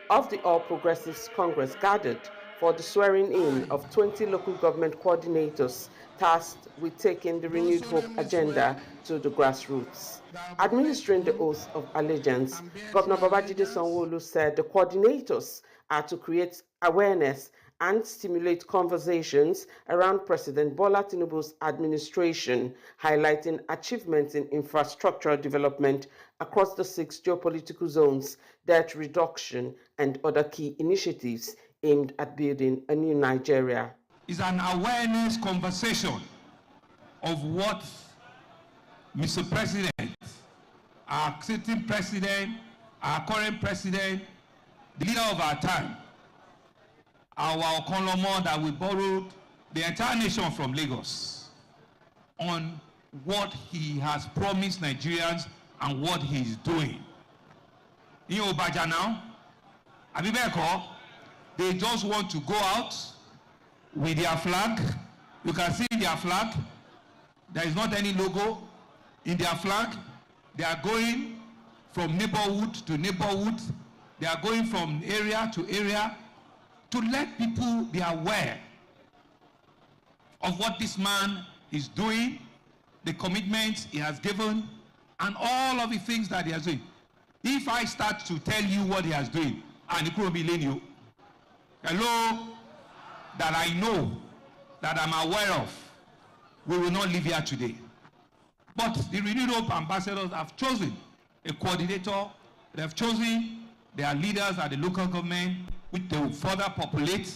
of the All Progressives Congress gathered for the swearing-in of 20 local government coordinators tasked with taking the renewed hope agenda to the grassroots. Administering the oath of allegiance, Governor Babajide Sanwo-Olu said the coordinators are to create awareness and stimulate conversations around President Bola Tinubu's administration, highlighting achievements in infrastructural development across the 6 geopolitical zones, debt reduction, and other key initiatives aimed at building a new Nigeria. It's an awareness conversation of what Mr. President, our sitting president, our current president, the leader of our time, our Okonlomo that we borrowed the entire nation from Lagos, on what he has promised Nigerians and what he's doing. In Obaja now, Abibeko, they just want to go out with their flag. You can see their flag. There is not any logo in their flag. They are going from neighborhood to neighborhood. They are going from area to area to let people be aware of what this man is doing, the commitments he has given, and all of the things that he has doing. If I start to tell you what he has doing, and it could be you, hello, that I know, that I'm aware of, we will not live here today. But the Renewed Hope ambassadors have chosen a coordinator. They have chosen their leaders at the local government, which they will further populate.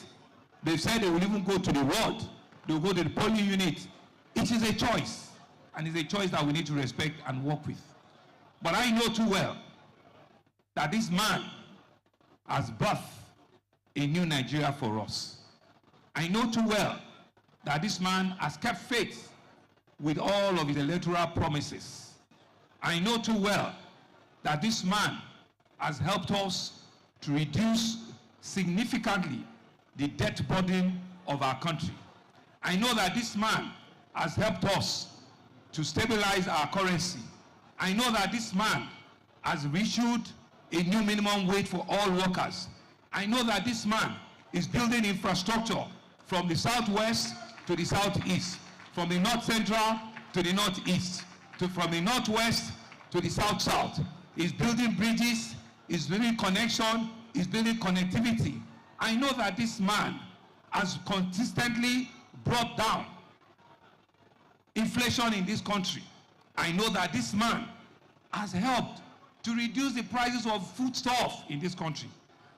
They've said they will even go to the ward. They will go to the polling unit. It is a choice, and it's a choice that we need to respect and work with. But I know too well that this man has birthed a new Nigeria for us. I know too well that this man has kept faith with all of his electoral promises. I know too well that this man has helped us to reduce significantly the debt burden of our country. I know that this man has helped us to stabilize our currency. I know that this man has issued a new minimum wage for all workers. I know that this man is building infrastructure from the southwest to the southeast, from the north central to the northeast, from the northwest to the south-south. He's building bridges, he's building connection, he's building connectivity. I know that this man has consistently brought down inflation in this country. I know that this man has helped to reduce the prices of foodstuff in this country.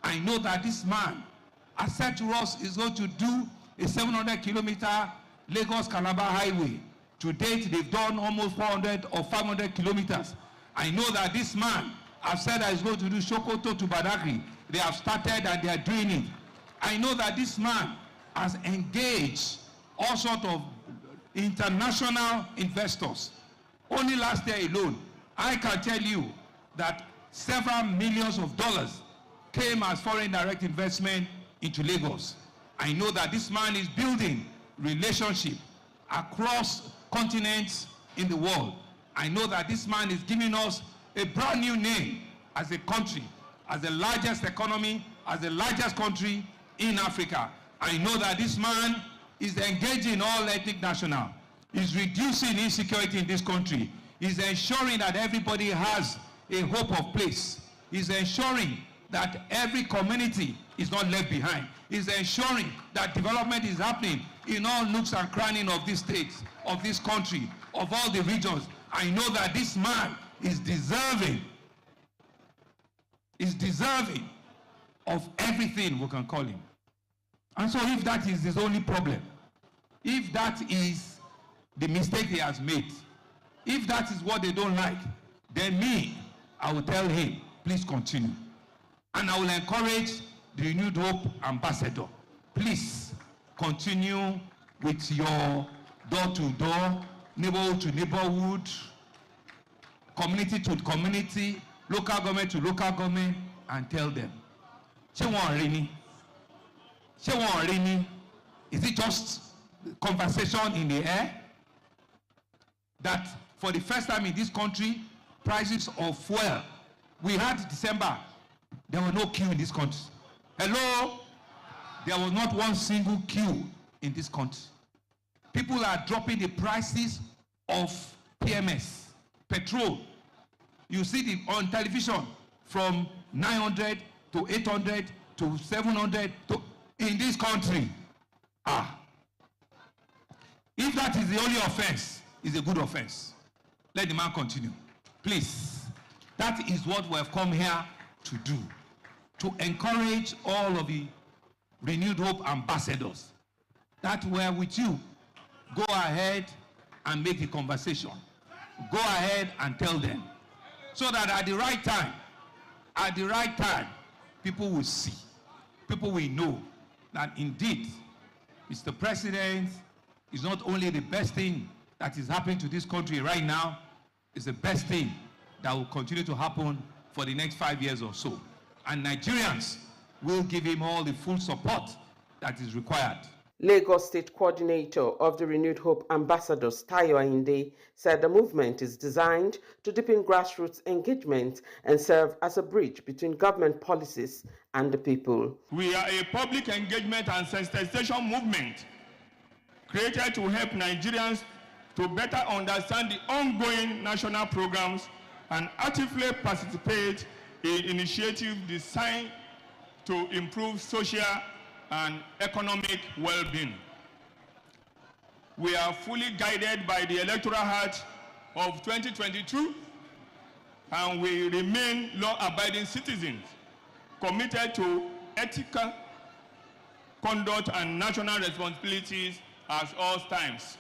I know that this man has said to us he's going to do a 700-kilometer Lagos-Calabar highway. To date, they've done almost 400 or 500 kilometers. I know that this man has said that he's going to do Sokoto to Badagry. They have started and they are doing it. I know that this man has engaged all sorts of international investors. Only last year alone, I can tell you that several millions of dollars came as foreign direct investment into Lagos. I know that this man is building relationships across continents in the world. I know that this man is giving us a brand new name as a country, as the largest economy, as the largest country in Africa. I know that this man is engaging all ethnic national, is reducing insecurity in this country, is ensuring that everybody has a hope of place, is ensuring that every community is not left behind, is ensuring that development is happening in all nooks and crannies of this state, of this country, of all the regions. I know that this man is deserving of everything we can call him. And so if that is his only problem, if that is the mistake he has made, if that is what they don't like, then I will tell him, please continue. And I will encourage the Renewed Hope ambassador, please continue with your door-to-door, neighborhood to neighborhood, community to community, local government to local government, and tell them, is it just conversation in the air? That for the first time in this country, prices of fuel, we had December, There was no queue in this country. Hello? There was not one single queue in this country. People are dropping the prices of PMS, petrol. You see it on television from 900 to 800 to 700 in this country. If that is the only offense, it's a good offense. Let the man continue. Please. That is what we have come here to do. To encourage all of the Renewed Hope ambassadors that were with you. Go ahead and make the conversation. Go ahead and tell them. So that at the right time, people will see. People will know that indeed, Mr. President is not only the best thing that is happening to this country right now, it's the best thing that will continue to happen for the next 5 years or so. And Nigerians will give him all the full support that is required. Lagos State Coordinator of the Renewed Hope Ambassadors, Tayo Ayinde, said the movement is designed to deepen grassroots engagement and serve as a bridge between government policies and the people. We are a public engagement and sensitization movement created to help Nigerians to better understand the ongoing national programs and actively participate in initiatives designed to improve social and economic well-being. We are fully guided by the Electoral Act of 2022, and we remain law-abiding citizens committed to ethical conduct and national responsibilities at all times.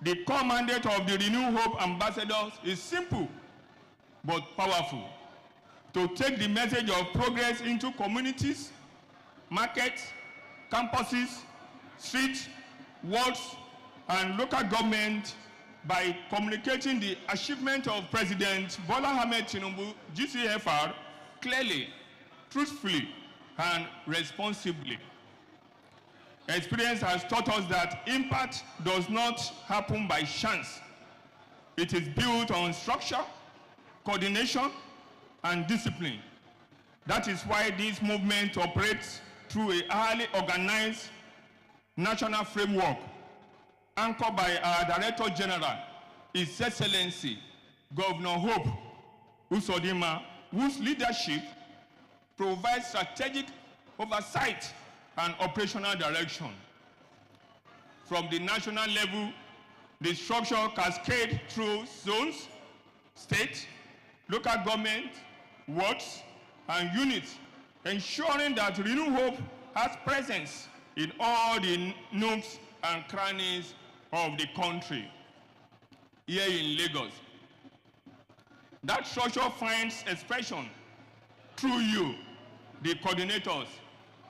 The core mandate of the Renew Hope Ambassadors is simple but powerful: to take the message of progress into communities, markets, campuses, streets, wards, and local government by communicating the achievement of President Bola Ahmed Tinubu, GCFR, clearly, truthfully, and responsibly. Experience has taught us that impact does not happen by chance. It is built on structure, coordination, and discipline. That is why this movement operates through a highly organized national framework anchored by our Director General, His Excellency Governor Hope Uzodinma, whose leadership provides strategic oversight and operational direction. From the national level, the structure cascades through zones, state, local government, wards, and units, ensuring that Renew Hope has presence in all the nooks and crannies of the country. Here in Lagos, that structure finds expression through you, the coordinators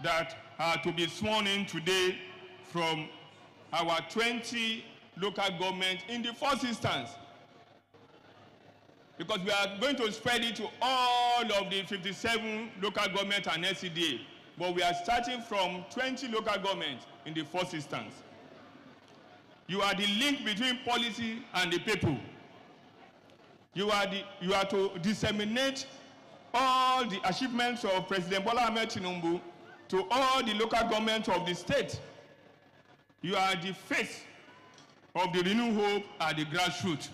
that are to be sworn in today from our 20 local governments in the first instance, because we are going to spread it to all of the 57 local governments and SCDA, but we are starting from 20 local governments in the first instance. You are the link between policy and the people. You are to disseminate all the achievements of President Bola Ahmed Tinubu to all the local governments of the state. You are the face of the Renew Hope at the grassroots.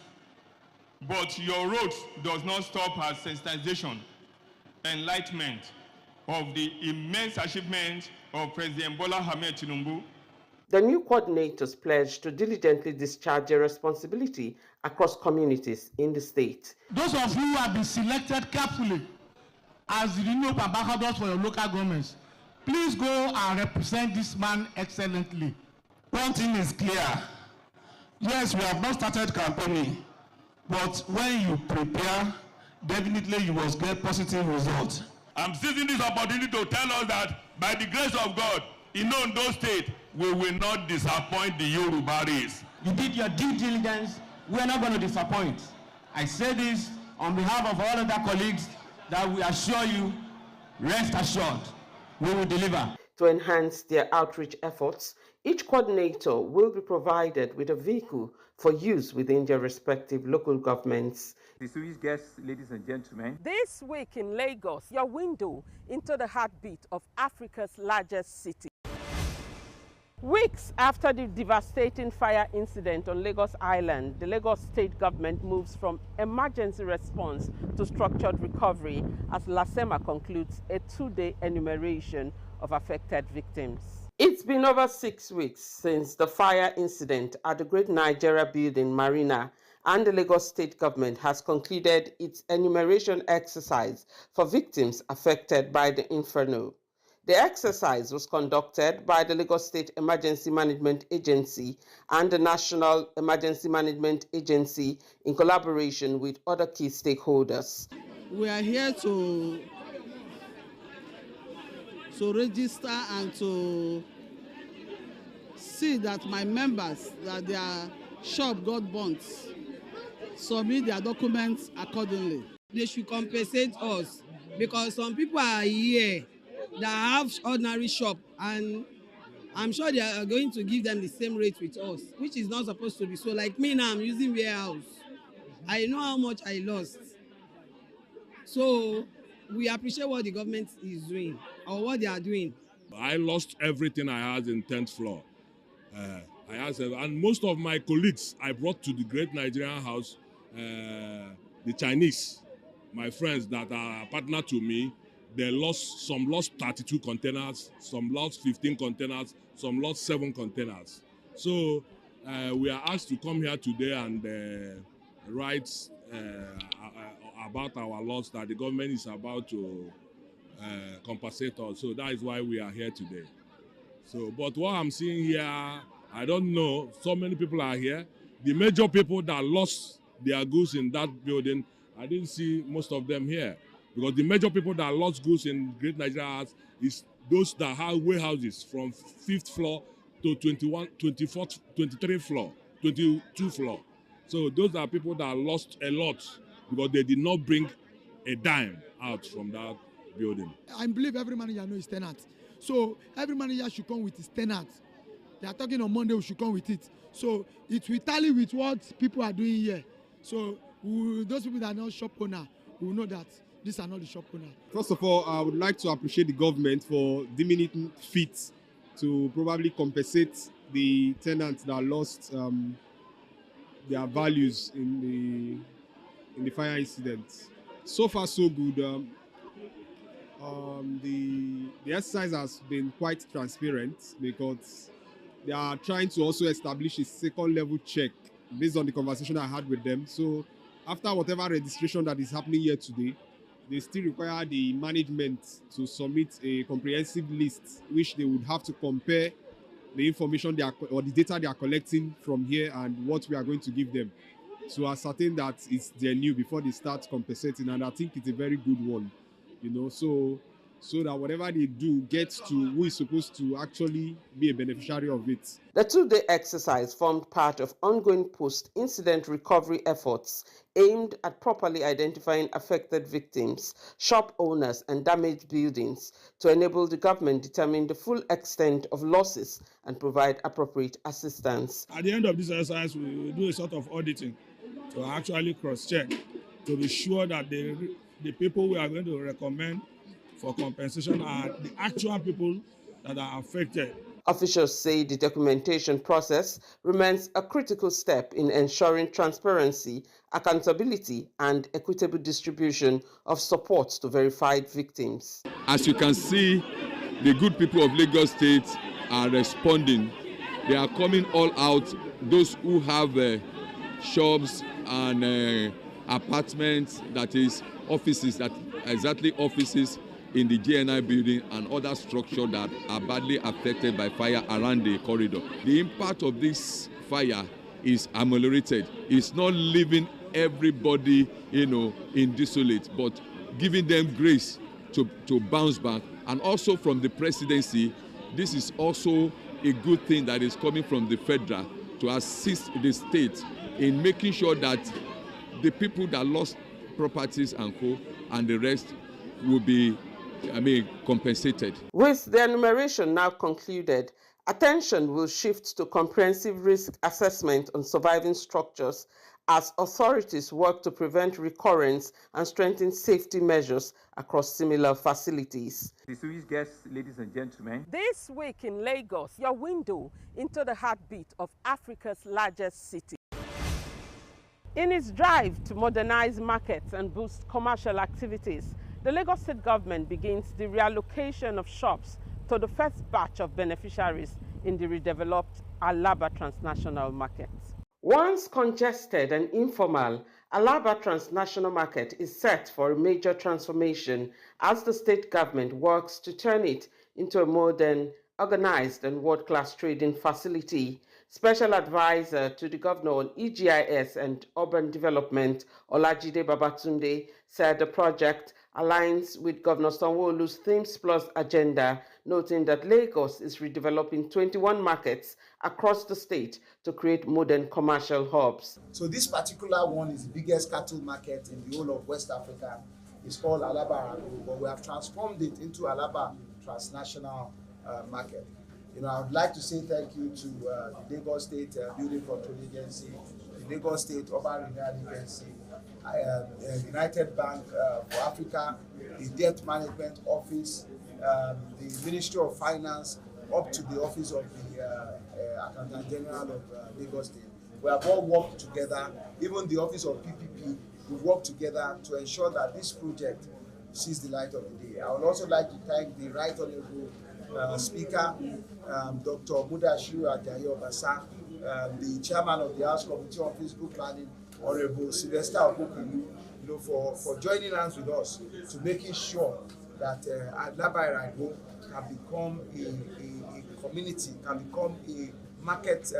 But your road does not stop at sensitization, enlightenment of the immense achievements of President Bola Ahmed Tinubu. The new coordinators pledged to diligently discharge their responsibility across communities in the state. Those of you who have been selected carefully as the Renew Hope ambassadors for your local governments, please go and represent this man excellently. One thing is clear. Yes, we have not started campaigning, but when you prepare, definitely you must get positive results. I'm seizing this opportunity to tell us that by the grace of God, in Ondo State, we will not disappoint the Yoruba race. You did your due diligence. We are not going to disappoint. I say this on behalf of all other colleagues that we assure you, rest assured, we will deliver. To enhance their outreach efforts, Each coordinator will be provided with a vehicle for use within their respective local governments. Distinguished guests, ladies and gentlemen. This week in Lagos, your window into the heartbeat of Africa's largest city. Weeks after the devastating fire incident on Lagos Island, the Lagos state government moves from emergency response to structured recovery as LASEMA concludes a 2-day enumeration of affected victims. It's been over 6 weeks since the fire incident at the Great Nigeria Building Marina, and the Lagos state government has concluded its enumeration exercise for victims affected by the inferno. The exercise was conducted by the Lagos State Emergency Management Agency and the National Emergency Management Agency in collaboration with other key stakeholders. We are here to register and to see that my members, that their shop got burnt, submit their documents accordingly. They should compensate us because some people are here that have ordinary shop, and I'm sure they are going to give them the same rate with us, which is not supposed to be so. Like me now, I'm using warehouse. I know how much I lost. So we appreciate what the government is doing or what they are doing. I lost everything I had in 10th floor. And most of my colleagues I brought to the Great Nigerian House, the Chinese, my friends that are partner to me, some lost 32 containers, some lost 15 containers, some lost 7 containers. So we are asked to come here today and write about our loss that the government is about to compensate us. So that is why we are here today. So, but what I'm seeing here, I don't know, so many people are here. The major people that lost their goods in that building, I didn't see most of them here. Because the major people that lost goods in Great Nigeria House is those that have warehouses from 5th floor to 21, 24th, 23rd floor, 22 floor. So those are people that lost a lot because they did not bring a dime out from that building. I believe every manager knows his tenant. So every manager should come with his tenant. They are talking on Monday, we should come with it. So it will tally with what people are doing here. So those people that are not shop owner will know that these are not the shop owner. First of all, I would like to appreciate the government for deeming it fit to probably compensate the tenants that lost their values in the fire incident. So far, so good. The exercise has been quite transparent because they are trying to also establish a second level check based on the conversation I had with them. So after whatever registration that is happening here today, they still require the management to submit a comprehensive list, which they would have to compare the information or the data they are collecting from here and what we are going to give them to ascertain that it's their new before they start compensating. And I think it's a very good one, so that whatever they do gets to who is supposed to actually be a beneficiary of it. The 2-day exercise formed part of ongoing post-incident recovery efforts aimed at properly identifying affected victims, shop owners, and damaged buildings to enable the government determine the full extent of losses and provide appropriate assistance. At the end of this exercise, we will do a sort of auditing to actually cross-check to be sure that the people we are going to recommend for compensation are the actual people that are affected. Officials say the documentation process remains a critical step in ensuring transparency, accountability, and equitable distribution of support to verified victims. As you can see, the good people of Lagos State are responding. They are coming all out. Those who have shops and apartments, that is offices, that exactly offices in the GNI building and other structures that are badly affected by fire around the corridor. The impact of this fire is ameliorated. It's not leaving everybody, in desolate, but giving them grace to bounce back. And also from the presidency, this is also a good thing that is coming from the federal to assist the state in making sure that the people that lost properties and co and the rest will be compensated. With the enumeration now concluded, Attention will shift to comprehensive risk assessment on surviving structures as authorities work to prevent recurrence and strengthen safety measures across similar facilities. Distinguished guests, ladies and gentlemen. This week in Lagos, your window into the heartbeat of Africa's largest city. In its drive to modernize markets and boost commercial activities, the Lagos State government begins the reallocation of shops to the first batch of beneficiaries in the redeveloped Alaba Transnational Market. Once congested and informal, Alaba Transnational Market is set for a major transformation as the state government works to turn it into a modern, organized and world-class trading facility. Special advisor to the governor on EGIS and urban development, Olajide Babatunde, said the project aligns with Governor Sanwo-Olu's Themes Plus agenda, noting that Lagos is redeveloping 21 markets across the state to create modern commercial hubs. So this particular one is the biggest cattle market in the whole of West Africa. It's called Alaba Arago, but we have transformed it into Alaba Transnational Market. You know, I would like to say thank you to the Lagos State Building Control Agency, the Lagos State Urban Renewal Agency, United Bank for Africa, the Debt Management Office, the Ministry of Finance, up to the Office of the Accountant General of Lagos State. We have all worked together, even the Office of PPP, we work together to ensure that this project sees the light of the day. I would also like to thank the Right Honorable Speaker, Dr. Mudashiru Ajayi Obasa, the Chairman of the House Committee on Fiscal Planning, Honorable Sylvester Okokunlu, you know, for joining hands with us to making sure that Alaba Arago can become a community, can become a market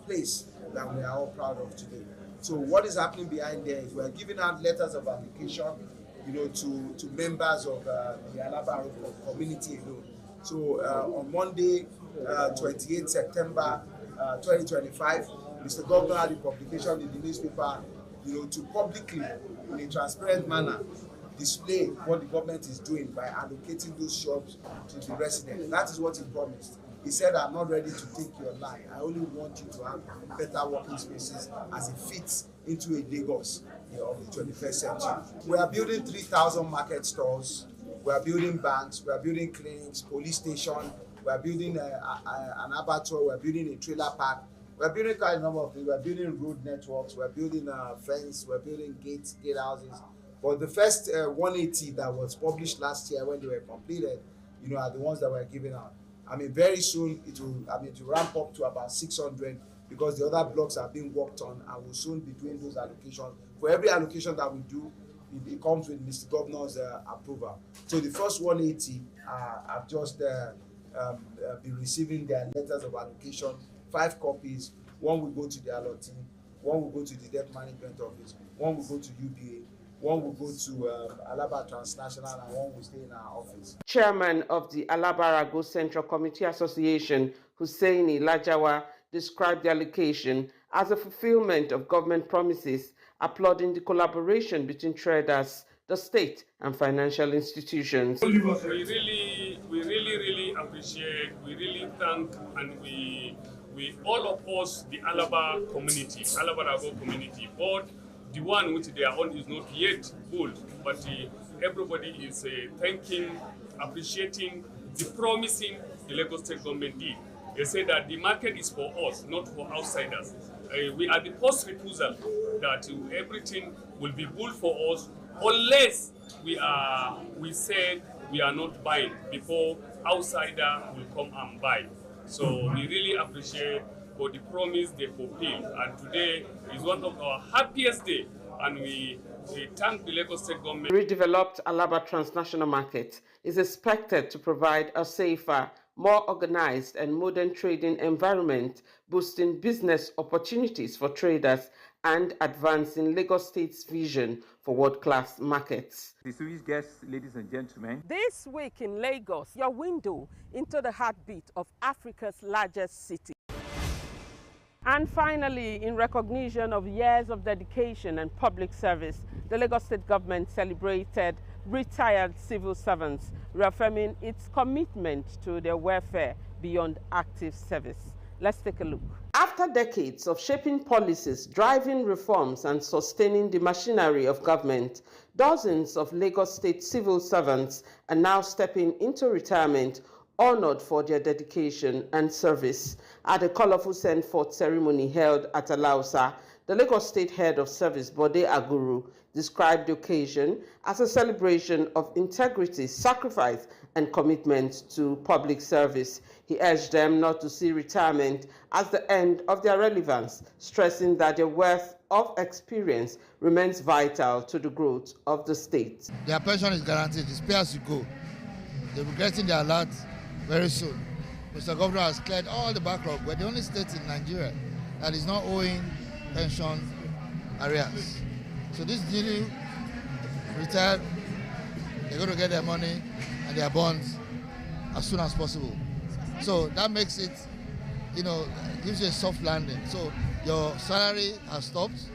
place that we are all proud of today. So what is happening behind there is we are giving out letters of application, you know, to members of the Alaba Arago community alone. So on Monday, 28 September 2025, Mr. Governor had a publication in the newspaper, you know, to publicly, in a transparent manner, display what the government is doing by allocating those shops to the residents. That is what he promised. He said, I'm not ready to take your lie. I only want you to have better working spaces as it fits into a Lagos of the 21st century. We are building 3,000 market stores. We are building banks. We are building clinics, police station. We are building an abattoir. We are building a trailer park. We are building quite a number of things. We are building road networks. We are building fence. We are building gate houses. But the first 180 that was published last year when they were completed, you know, are the ones that were given out. I mean, very soon it will, to ramp up to about 600 because the other blocks are being worked on and will soon be doing those allocations. For every allocation that we do, it comes with Mr. Governor's approval. So the first 180 have just been receiving their letters of allocation, 5 copies. One will go to the allottee, one will go to the Debt Management Office, one will go to UBA, one will go to Alaba Transnational, and one will stay in our office. Chairman of the Alaba Arago Central Committee Association, Hussaini Lajawa, described the allocation as a fulfillment of government promises, applauding the collaboration between traders, the state, and financial institutions. We really appreciate, we really thank, and we all of us, the Alaba community, Alaba Arago community, both the one which they are on is not yet full, but everybody is thanking, appreciating the promising the Lagos State government did. They say that the market is for us, not for outsiders. We are the first refusal that everything will be built for us unless we said we are not buying before outsider will come and buy. So we really appreciate for the promise they fulfilled, and today is one of our happiest days, and we thank the Lagos State government. Redeveloped Alaba Transnational Market is expected to provide a safer, more organized and modern trading environment, boosting business opportunities for traders and advancing Lagos State's vision for world-class markets. Distinguished guests, ladies and gentlemen. This week in Lagos, your window into the heartbeat of Africa's largest city. And finally, in recognition of years of dedication and public service, the Lagos State government celebrated retired civil servants, reaffirming its commitment to their welfare beyond active service. Let's take a look. After decades of shaping policies, driving reforms, and sustaining the machinery of government, dozens of Lagos State civil servants are now stepping into retirement, honored for their dedication and service. At a colorful send-forth ceremony held at Alausa, the Lagos State Head of Service, Bode Aguru, described the occasion as a celebration of integrity, sacrifice, and commitment to public service. He urged them not to see retirement as the end of their relevance, stressing that their wealth of experience remains vital to the growth of the state. Their pension is guaranteed. It's pay as you go. They'll be getting their alert very soon. Mr. Governor has cleared all the backlog. We're the only state in Nigeria that is not owing pension arrears. So this newly retired, they're going to get their money and their bonds as soon as possible. So that makes it, gives you a soft landing. So your salary has stopped,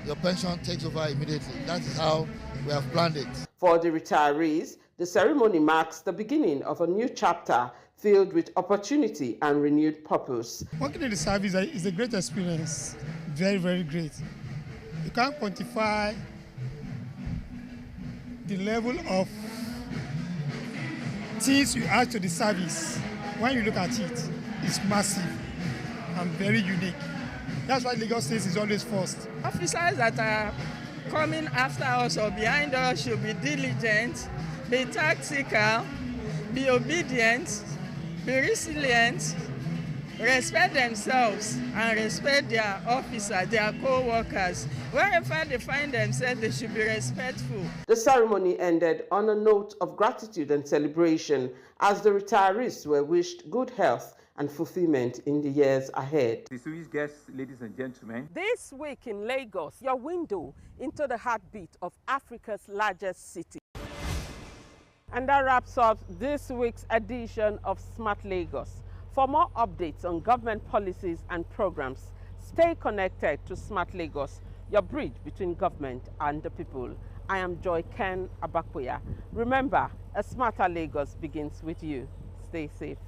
your pension takes over immediately. That is how we have planned it. For the retirees, the ceremony marks the beginning of a new chapter filled with opportunity and renewed purpose. Working in the service is a great experience, very, very great. You can't quantify the level of things you add to the service. When you look at it, it's massive and very unique. That's why Lagos State is always first. Officers that are coming after us or behind us should be diligent, be tactical, be obedient, be resilient, respect themselves and respect their officers, their co-workers. Wherever they find themselves, they should be respectful. The ceremony ended on a note of gratitude and celebration as the retirees were wished good health and fulfillment in the years ahead. Distinguished guests, ladies and gentlemen. This week in Lagos, your window into the heartbeat of Africa's largest city. And that wraps up this week's edition of Smart Lagos. For more updates on government policies and programs, stay connected to Smart Lagos, your bridge between government and the people. I am Joy Ken Abakoya. Remember, a smarter Lagos begins with you. Stay safe.